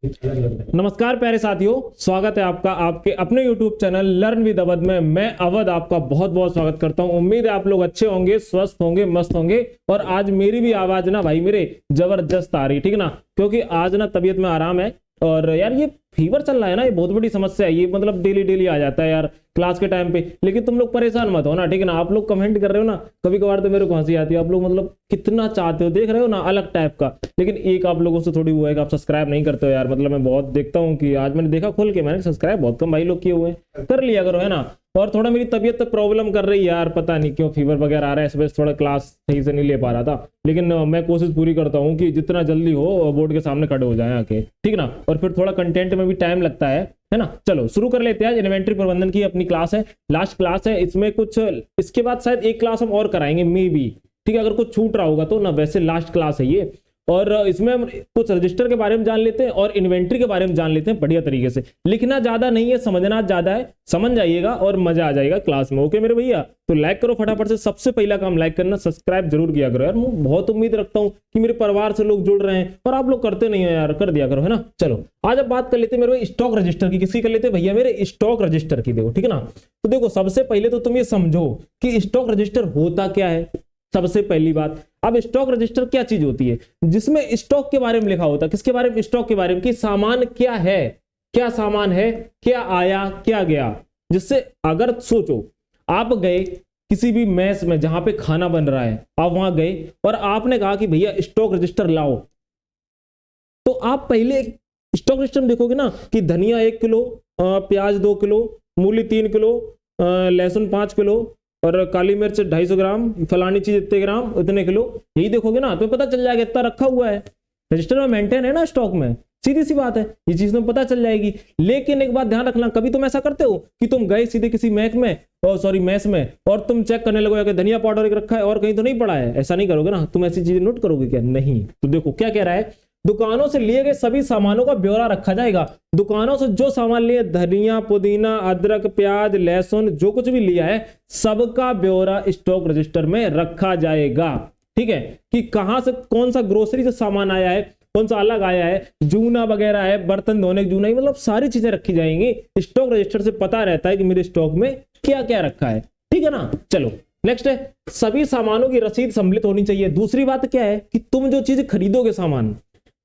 नमस्कार प्यारे साथियों, स्वागत है आपका आपके अपने YouTube channel learn with Awadh में। मैं अवध आपका बहुत बहुत स्वागत करता हूं। उम्मीद है आप लोग अच्छे होंगे, स्वस्थ होंगे, मस्त होंगे। और आज मेरी भी आवाज ना भाई मेरे जबरदस्त आ रही, ठीक है ना, क्योंकि आज ना तबीयत में आराम है। और यार ये फीवर चल रहा है ना, ये बहुत बड़ी समस्या है। ये मतलब डेली डेली आ जाता है यार क्लास के टाइम पे। लेकिन तुम लोग परेशान मत हो ना, ठीक है ना। आप लोग कमेंट कर रहे हो ना, कभी कभार तो मेरे को हंसी आती है। आप लोग मतलब कितना चाहते हो, देख रहे हो ना, अलग टाइप का। लेकिन एक आप लोगों से थोड़ी वो है कि आप सब्सक्राइब नहीं करते हो यार। मतलब मैं बहुत देखता हूँ कि आज मैंने देखा खोल के, मैंने सब्सक्राइब बहुत कम भाई लोग किए हुए हैं। कर लिया करो, है ना। और थोड़ा मेरी तबीयत तो प्रॉब्लम कर रही है यार, पता नहीं क्यों फीवर वगैरह आ रहा है। इस वजह से थोड़ा क्लास सही से नहीं ले पा रहा था। लेकिन मैं कोशिश पूरी करता हूँ कि जितना जल्दी हो बोर्ड के सामने खड़े हो जाए आके, ठीक ना। और फिर थोड़ा कंटेंट में भी टाइम लगता है ना। चलो शुरू कर लेते हैं। आज इन्वेंटरी प्रबंधन की अपनी क्लास है, लास्ट क्लास है। इसमें कुछ इसके बाद शायद एक क्लास हम और कराएंगे मे बी, ठीक है, अगर कुछ छूट रहा होगा तो ना। वैसे लास्ट क्लास है ये। और इसमें हम कुछ रजिस्टर के बारे में जान लेते हैं और इन्वेंट्री के बारे में जान लेते हैं बढ़िया तरीके से। लिखना ज्यादा नहीं है, समझना ज्यादा है। समझ जाइएगा और मजा आ जाएगा क्लास में। ओके मेरे भैया, तो लाइक करो फटाफट से। सबसे पहला काम लाइक करना, सब्सक्राइब जरूर किया करो यार। मैं बहुत उम्मीद रखता हूँ कि मेरे परिवार से लोग जुड़ रहे हैं और आप लोग करते नहीं हो यार, कर दिया करो, है ना। चलो आज अब बात कर लेते हैं मेरे भाई स्टॉक रजिस्टर की। किसकी कर लेते हैं भैया? मेरे स्टॉक रजिस्टर की। देखो ठीक है ना। तो देखो सबसे पहले तो तुम ये समझो कि स्टॉक रजिस्टर होता क्या है। सबसे पहली बात, अब स्टॉक रजिस्टर क्या चीज होती है? जिसमें स्टॉक के बारे में लिखा होता है। किसके बारे में? स्टॉक के बारे में, कि सामान क्या है, क्या सामान है, क्या आया, क्या गया। जिससे अगर सोचो आप गए किसी भी मेस में जहां पे खाना बन रहा है, आप वहां गए और आपने कहा कि भैया स्टॉक रजिस्टर लाओ, तो आप पहले स्टॉक रजिस्टर में देखोगे ना कि धनिया 1 किलो, प्याज 2 किलो, मूली 3 किलो, लहसुन 5 किलो और काली मिर्च 250 ग्राम, फलानी चीज इतने ग्राम, इतने किलो। यही देखोगे ना तो पता चल जाएगा इतना रखा हुआ है। रजिस्टर में मेंटेन है ना स्टॉक में, सीधी सी बात है, ये चीज तुम्हें पता चल जाएगी। लेकिन एक बात ध्यान रखना, कभी तुम ऐसा करते हो कि तुम गए सीधे किसी मैक में, सॉरी मेस में, और तुम चेक करने लगोगे कि धनिया पाउडर एक रखा है और कहीं तो नहीं पड़ा है। ऐसा नहीं करोगे ना। तुम ऐसी चीजें नोट करोगे क्या? नहीं। तो देखो क्या कह रहा है, दुकानों से लिए गए सभी सामानों का ब्यौरा रखा जाएगा। दुकानों से जो सामान लिए, धनिया, पुदीना, अदरक, प्याज, लहसुन, जो कुछ भी लिया है, सबका ब्यौरा स्टॉक रजिस्टर में रखा जाएगा। ठीक है, कि कहां से कौन सा ग्रोसरी से सामान आया है, कौन सा अलग आया है, जूना वगैरह है, बर्तन धोने की जूना, मतलब सारी चीजें रखी जाएंगी। स्टॉक रजिस्टर से पता रहता है कि मेरे स्टॉक में क्या क्या रखा है। ठीक है ना। चलो नेक्स्ट है, सभी सामानों की रसीद सम्मिलित होनी चाहिए। दूसरी बात क्या है कि तुम जो चीज खरीदोगे सामान,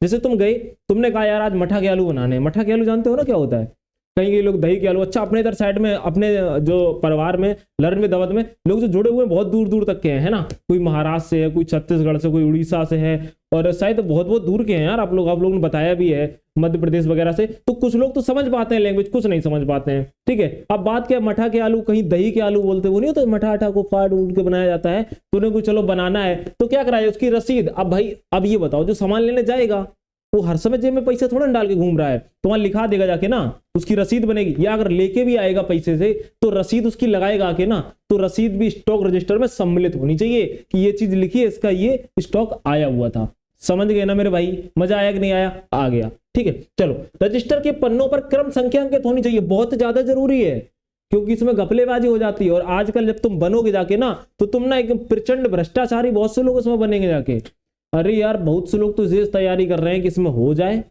जैसे तुम गए, तुमने कहा यार आज मठा के आलू बनाने हैं। मठा के आलू जानते हो ना क्या होता है? कहीं के लोग दही के आलू। अच्छा, अपने इधर साइड में अपने जो परिवार में लर्न विद अवध में लोग जो जुड़े हुए हैं बहुत दूर दूर तक के हैं, है ना। कोई महाराष्ट्र से है, कोई छत्तीसगढ़ से, कोई उड़ीसा से है, और शायद बहुत बहुत दूर के हैं यार। आप लोगों ने बताया भी है, मध्य प्रदेश वगैरह से। तो कुछ लोग तो समझ पाते हैं लैंग्वेज, कुछ नहीं समझ पाते हैं। ठीक है, अब बात क्या, मठा के आलू, कहीं दही के आलू बोलते, वो नहीं होता मठा आटा को फाड़ उड़ के बनाया जाता है। तो उन्हें कुछ चलो बनाना है तो क्या कराए, उसकी रसीद। अब भाई अब ये बताओ, जो सामान लेने जाएगा वो हर समय जेब में पैसे थोड़ा डाल के घूम रहा है, तो वहां लिखा देगा जाके ना, उसकी रसीद बनेगी। या अगर लेके भी आएगा पैसे से तो रसीद उसकी लगाएगा आके ना। तो रसीद भी स्टॉक रजिस्टर में सम्मिलित होनी चाहिए कि ये चीज लिखी है, इसका ये स्टॉक आया हुआ था। समझ गए ना मेरे भाई? मजा आया कि नहीं आया? आ गया। ठीक है, चलो रजिस्टर के पन्नों पर क्रम संख्या अंकित होनी चाहिए। बहुत ज्यादा जरूरी है, क्योंकि इसमें घपलेबाजी हो जाती है। और आजकल जब तुम बनोगे जाके ना, तो तुम ना एकदम प्रचंड भ्रष्टाचारी बहुत से लोग इसमें बनेंगे जाके। अरे यार बहुत से लोग तो ये तैयारी कर रहे हैं कि इसमें हो जाए,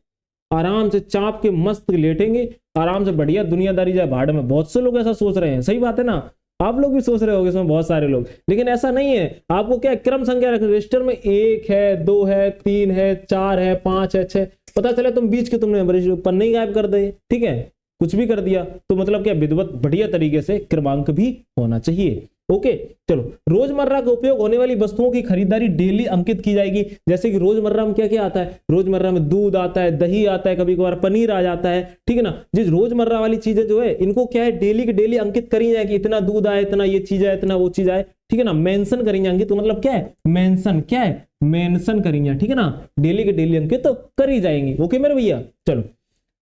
आराम से चाप के मस्त लेटेंगे, आराम से बढ़िया दुनियादारी जाए भाड़ में। बहुत से लोग ऐसा सोच रहे हैं, सही बात है ना। आप लोग भी सोच रहे होंगे इसमें, बहुत सारे लोग। लेकिन ऐसा नहीं है। आपको क्या क्रम संख्या रखना, रजिस्टर में 1 है, 2 है, 3 है, 4 है, 5 है, 6। पता चले तुम बीच के तुमने पन्ने ही गायब कर दे, ठीक है, कुछ भी कर दिया, तो मतलब क्या विधिवत बढ़िया तरीके से क्रमांक भी होना चाहिए। ओके चलो, रोजमर्रा का उपयोग होने वाली वस्तुओं की खरीदारी डेली अंकित की जाएगी। जैसे कि रोजमर्रा में क्या क्या आता है? रोजमर्रा में दूध आता है, दही आता है, कभी कभार पनीर आ जाता है, ठीक है ना। जिस रोजमर्रा वाली चीजें जो है, इनको क्या है, डेली के डेली अंकित करी जाएगी। इतना दूध आए, इतना ये चीज है, इतना वो चीज आए, ठीक है ना। मेंशन करेंगे अंकित, तो मतलब क्या है, मेंशन, क्या है, मेंशन करेंगे, ठीक है ना। डेली के डेली अंकित तो करी जाएंगी। ओके मेरे भैया, चलो।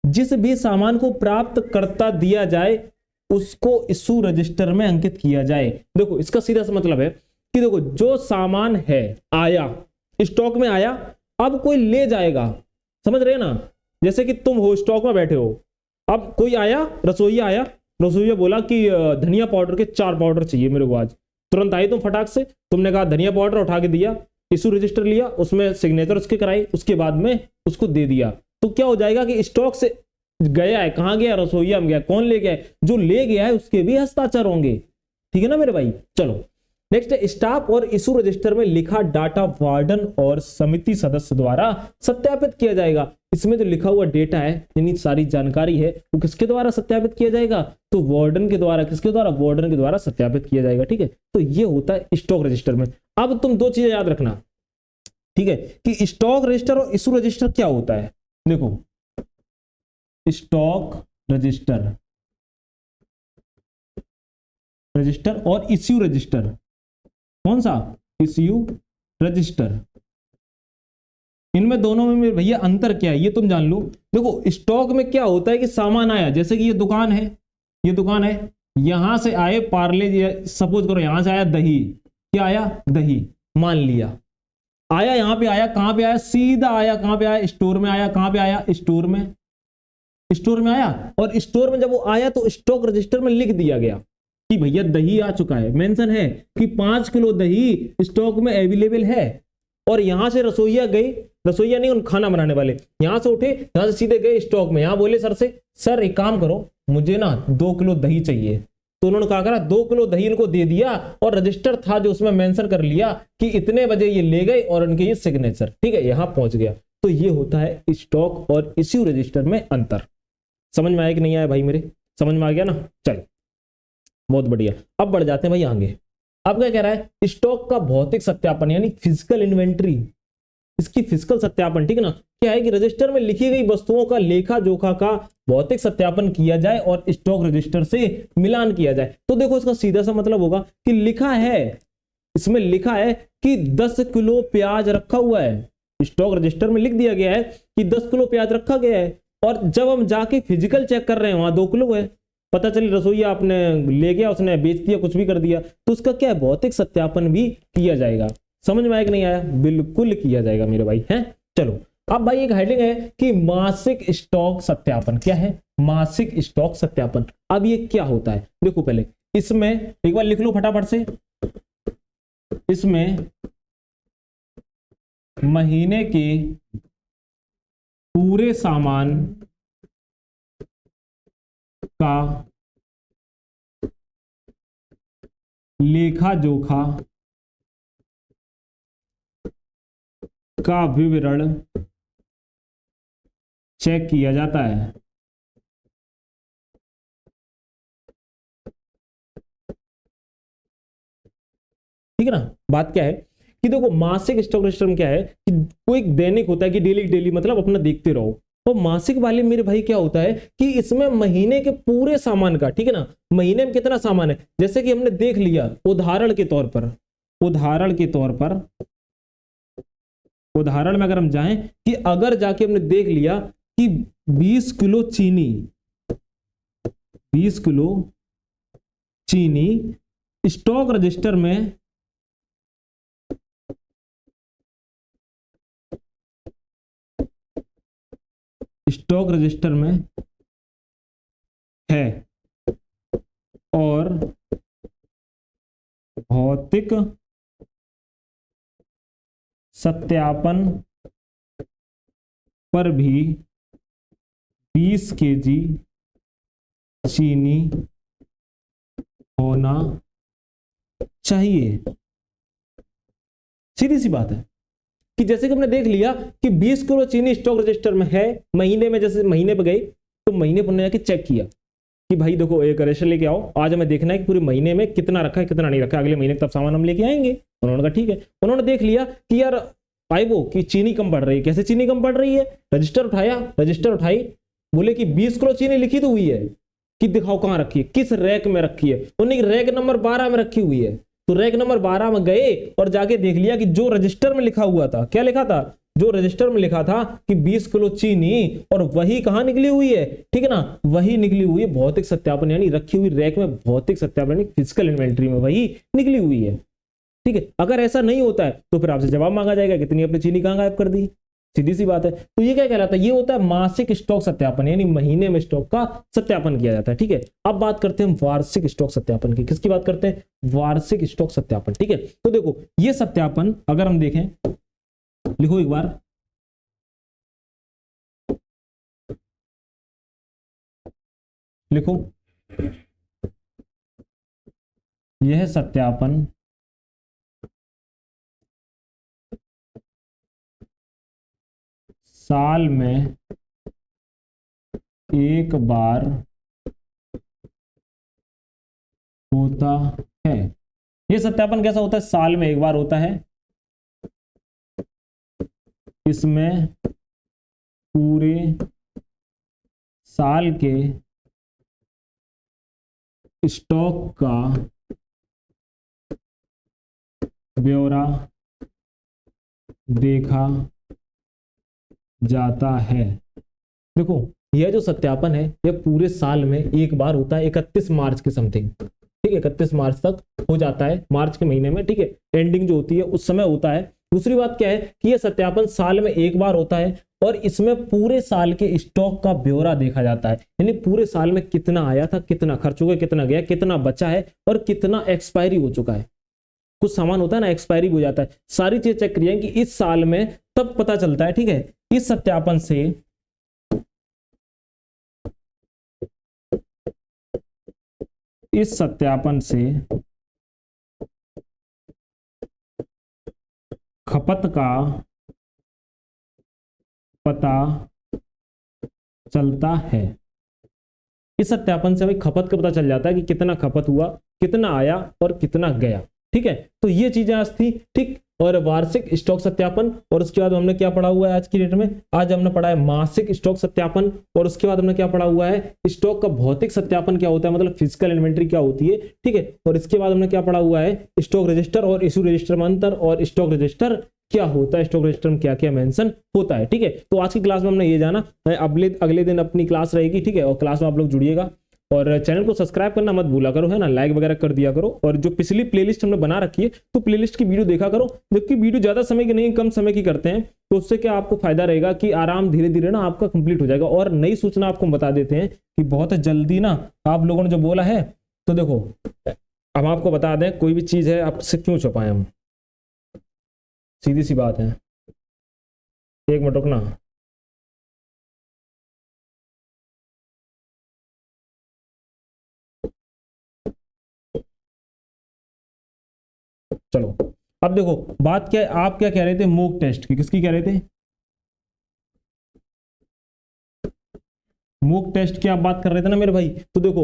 जिस भी सामान को प्राप्त करता दिया जाए उसको इशू रजिस्टर में अंकित किया जाए। देखो इसका सीधा सा मतलब है कि देखो जो सामान है, आया, स्टॉक में आया, अब कोई ले जाएगा, समझ रहे हैं ना। जैसे कि तुम हो स्टॉक में बैठे हो, अब कोई आया, रसोईया आया, रसोईया बोला कि धनिया पाउडर के 4 पाउडर चाहिए मेरे को आज। तुरंत आई तुम फटाक से, तुमने कहा धनिया पाउडर, उठा के दिया, इशू रजिस्टर लिया, उसमें सिग्नेचर उसके कराई, उसके बाद में उसको दे दिया। तो तो क्या हो जाएगा कि स्टॉक से गया है, कहां गया, रसोईया में गया, कौन ले गया है, जो ले गया है उसके भी हस्ताक्षर होंगे। ठीक है ना मेरे भाई। चलो नेक्स्ट है, स्टाफ और इशू रजिस्टर में लिखा डाटा वार्डन और समिति सदस्य द्वारा सत्यापित किया जाएगा। इसमें जो लिखा हुआ डेटा है यानी सारी जानकारी है वो किसके द्वारा सत्यापित किया जाएगा, तो वार्डन के द्वारा। किसके द्वारा, वार्डन के द्वारा सत्यापित किया जाएगा। ठीक है, तो ये होता है स्टॉक रजिस्टर में। अब तुम दो चीजें याद रखना, ठीक है, कि स्टॉक रजिस्टर और इशू रजिस्टर क्या होता है। देखो स्टॉक रजिस्टर और इश्यू रजिस्टर, कौन सा, इश्यू रजिस्टर, इनमें दोनों में मेरे भैया अंतर क्या है ये तुम जान लो। देखो स्टॉक में क्या होता है कि सामान आया, जैसे कि ये दुकान है, यहां से आए पार्ले, सपोज करो यहां से आया दही, क्या आया, दही, मान लिया आया, यहां पे आया, कहां पे आया, सीधा आया, कहां पे आया, स्टोर में आया, कहां पे आया, स्टोर में आया। और स्टोर में जब वो आया तो स्टॉक रजिस्टर में लिख दिया गया कि भैया दही आ चुका है, मेंशन है कि 5 किलो दही स्टॉक में अवेलेबल है। और यहां से रसोईया गई, रसोईया नहीं, उन खाना बनाने वाले यहां से उठे, यहां से सीधे गए स्टॉक में, यहां बोले सर से, सर एक काम करो मुझे ना 2 किलो दही चाहिए। तो उन्होंने कहा करा 2 किलो दही इनको दे दिया और रजिस्टर था जो उसमें मेंशन कर लिया कि इतने बजे ये ले गए और उनके ये सिग्नेचर, ठीक है, यहां पहुंच गया। तो ये होता है स्टॉक और इश्यू रजिस्टर में अंतर। समझ में आया कि नहीं आया भाई मेरे, समझ में आ गया ना। चलो बहुत बढ़िया, अब बढ़ जाते हैं भाई आगे। अब क्या कह रहा है, स्टॉक का भौतिक सत्यापन यानी फिजिकल इन्वेंट्री, इसकी फिजिकल सत्यापन, ठीक है ना। क्या है कि रजिस्टर में लिखी गई वस्तुओं का लेखा जोखा का भौतिक सत्यापन किया जाए और स्टॉक रजिस्टर से मिलान किया जाए। तो देखो इसका सीधा सा मतलब होगा कि लिखा है, इसमें लिखा है कि 10 किलो प्याज रखा हुआ है, स्टॉक रजिस्टर में लिख दिया गया है कि 10 किलो प्याज रखा गया है। और जब हम जाके फिजिकल चेक कर रहे हैं वहां 2 किलो है, पता चली रसोईया आपने ले गया, उसने बेच दिया, कुछ भी कर दिया, तो उसका क्या है, भौतिक सत्यापन भी किया जाएगा। समझ में आया कि नहीं आया, बिल्कुल किया जाएगा मेरे भाई हैं। चलो अब भाई एक हेडिंग है कि मासिक स्टॉक सत्यापन। क्या है, मासिक स्टॉक सत्यापन। अब ये क्या होता है, देखो पहले इसमें एक बार लिख लो फटाफट से, इसमें महीने के पूरे सामान का लेखा जोखा का विवरण चेक किया जाता है। ठीक है ना। बात क्या है कि देखो मासिक स्टॉक रजिस्टर में क्या है कि कोई दैनिक होता है कि डेली मतलब अपना देखते रहो। तो मासिक वाले मेरे भाई क्या होता है कि इसमें महीने के पूरे सामान का, ठीक है ना, महीने में कितना सामान है, जैसे कि हमने देख लिया उदाहरण में अगर हम जाएं कि अगर जाके हमने देख लिया कि 20 किलो चीनी स्टॉक रजिस्टर में है और भौतिक सत्यापन पर भी 20 केजी चीनी होना चाहिए। सीधी सी बात है कि जैसे कि हमने देख लिया कि 20 किलो चीनी स्टॉक रजिस्टर में है, महीने में जैसे महीने पे गए तो महीने पर जाके चेक किया कि भाई देखो एक रजिस्टर लेके आओ, आज हमें देखना है कि पूरे महीने में कितना रखा है कितना नहीं रखा है, अगले महीने तब सामान हम लेके आएंगे। उन्होंने कहा ठीक है। उन्होंने देख लिया कि यार भाई वो कि चीनी कम पड़ रही है। कैसे चीनी कम पड़ रही है, रजिस्टर उठाई, बोले कि 20 किलो चीनी लिखी तो हुई है कि दिखाओ कहाँ रखी है, किस रैक में रखी है। उन्हें रैक नंबर 12 में रखी हुई है। तो रैक नंबर 12 में गए और जाके देख लिया कि जो रजिस्टर में लिखा हुआ था, क्या लिखा था, जो रजिस्टर में लिखा था कि 20 किलो चीनी, और वही कहां निकली हुई है, ठीक है ना, वही निकली हुई है भौतिक सत्यापन यानी रखी हुई रैक में भौतिक सत्यापन फिजिकल इन्वेंट्री में वही निकली हुई है। ठीक है। अगर ऐसा नहीं होता है तो फिर आपसे जवाब मांगा जाएगा कितनी अपनी चीनी कहां गायब कर दी। सीधी सी बात है। तो ये क्या कहलाता है, ये होता है मासिक स्टॉक सत्यापन यानी महीने में स्टॉक का सत्यापन किया जाता है। ठीक है। अब बात करते हैं वार्षिक स्टॉक सत्यापन की। किसकी बात करते हैं, वार्षिक स्टॉक सत्यापन। ठीक है। तो देखो ये सत्यापन अगर हम देखें, लिखो एक बार, लिखो, यह सत्यापन साल में एक बार होता है। यह सत्यापन कैसा होता है? साल में एक बार होता है। इसमें पूरे साल के स्टॉक का ब्यौरा देखा जाता है। देखो, यह जो सत्यापन है यह पूरे साल में एक बार होता है, 31 मार्च के समथिंग, ठीक है, 31 मार्च तक हो जाता है, मार्च के महीने में, ठीक है, एंडिंग जो होती है उस समय होता है। दूसरी बात क्या है कि यह सत्यापन साल में एक बार होता है और इसमें पूरे साल के स्टॉक का ब्यौरा देखा जाता है, यानी पूरे साल में कितना आया था, कितना खर्च हो गया, कितना गया, कितना बचा है और कितना एक्सपायरी हो चुका है। कुछ सामान होता है ना एक्सपायरी हो जाता है, सारी चीज चेक करिए कि इस साल में तब पता चलता है, ठीक है। इस सत्यापन से खपत का पता चलता है। इस सत्यापन से भाई खपत का पता चल जाता है कि कितना खपत हुआ, कितना आया और कितना गया, ठीक है। तो ये चीजें आज थी, ठीक। और वार्षिक स्टॉक सत्यापन, और उसके बाद हमने क्या पढ़ा हुआ है आज की डेट में? आज हमने पढ़ा है मासिक स्टॉक सत्यापन, और उसके बाद हमने क्या पढ़ा हुआ है? स्टॉक का भौतिक सत्यापन क्या होता है, मतलब फिजिकल इन्वेंट्री क्या होती है, ठीक है। और इसके बाद हमने क्या पढ़ा हुआ है? स्टॉक रजिस्टर और इशू रजिस्टर में अंतर, और स्टॉक रजिस्टर क्या होता है, स्टॉक रजिस्टर में क्या क्या मेंशन होता है, ठीक है। तो आज की क्लास में हमने ये जाना, अगले दिन अपनी क्लास रहेगी, ठीक है, और क्लास में आप लोग जुड़िएगा और चैनल को सब्सक्राइब करना मत भूला करो, है ना, लाइक वगैरह कर दिया करो। और जो पिछली प्लेलिस्ट हमने बना रखी है तो प्लेलिस्ट की वीडियो देखा करो, जबकि वीडियो ज्यादा समय की नहीं, कम समय की करते हैं, तो उससे क्या आपको फायदा रहेगा कि आराम धीरे धीरे ना आपका कंप्लीट हो जाएगा। और नई सूचना आपको बता देते हैं कि बहुत जल्दी ना, आप लोगों ने जो बोला है, तो देखो हम आपको बता दें, कोई भी चीज है आपसे क्यों छुपाएं हम, सीधी सी बात है। एक मिनट रुकना, चलो अब देखो बात क्या है, आप क्या कह रहे थे मॉक टेस्ट की, किसकी कह रहे थे? मॉक टेस्ट की आप बात कर रहे थे ना मेरे भाई। तो देखो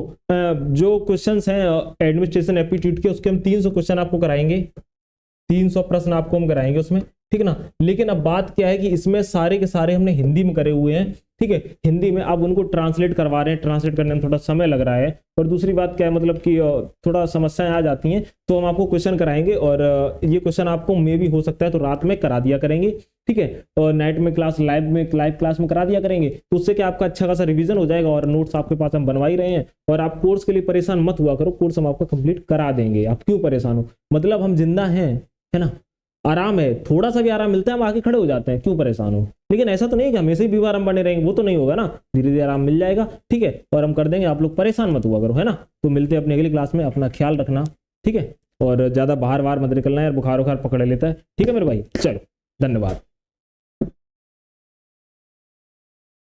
जो क्वेश्चंस हैं एडमिनिस्ट्रेशन एप्टीट्यूड के, उसके हम 300 क्वेश्चन आपको कराएंगे, 300 प्रश्न आपको हम कराएंगे उसमें, ठीक ना। लेकिन अब बात क्या है कि इसमें सारे के सारे हमने हिंदी में करे हुए हैं, ठीक है, हिंदी में। अब उनको ट्रांसलेट करवा रहे हैं, ट्रांसलेट करने में थोड़ा समय लग रहा है। और दूसरी बात क्या है, मतलब कि थोड़ा समस्याएं आ जाती हैं, तो हम आपको क्वेश्चन कराएंगे, और ये क्वेश्चन आपको मे भी हो सकता है तो रात में करा दिया करेंगे, ठीक है, और नाइट में क्लास लाइव क्लास में करा दिया करेंगे, तो उससे क्या आपका अच्छा खासा रिवीजन हो जाएगा। और नोट्स आपके पास हम बनवा ही रहे हैं, और आप कोर्स के लिए परेशान मत हुआ करो, कोर्स हम आपका कंप्लीट करा देंगे, आप क्यों परेशान हो, मतलब हम जिंदा हैं, है ना, आराम है, थोड़ा सा भी आराम मिलता है हम आके खड़े हो जाते हैं, क्यों परेशान हो। लेकिन ऐसा तो नहीं कि हमेशा ही बीमार हम बने रहेंगे, वो तो नहीं होगा ना, धीरे धीरे आराम मिल जाएगा, ठीक है, और हम कर देंगे, आप लोग परेशान मत हुआ करो, है ना। तो मिलते हैं अपनी अगली क्लास में, अपना ख्याल रखना, ठीक है, और ज्यादा बाहर बाहर मत निकलना यार, बुखार उखार पकड़ लेता है, ठीक है मेरे भाई, चलो धन्यवाद।